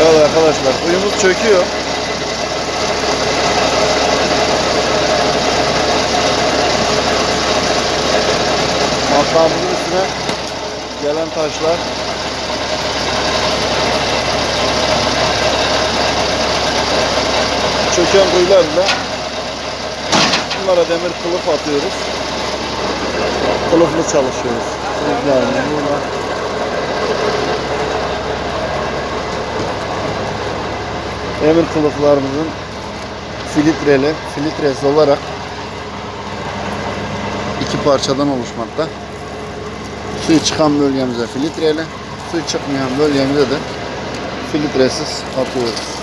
Evet arkadaşlar, kuyumuz çöküyor. Masamızın üstüne gelen taşlar. Çöken kuyularla bunlara demir kılıf atıyoruz. Kılıflı çalışıyoruz. Kılıflarını burada. Demir kılıflarımızın filtresi olarak iki parçadan oluşmakta. Suyu çıkan bölgemize filtreyle, suyu çıkmayan bölgemize de filtresiz atıyoruz.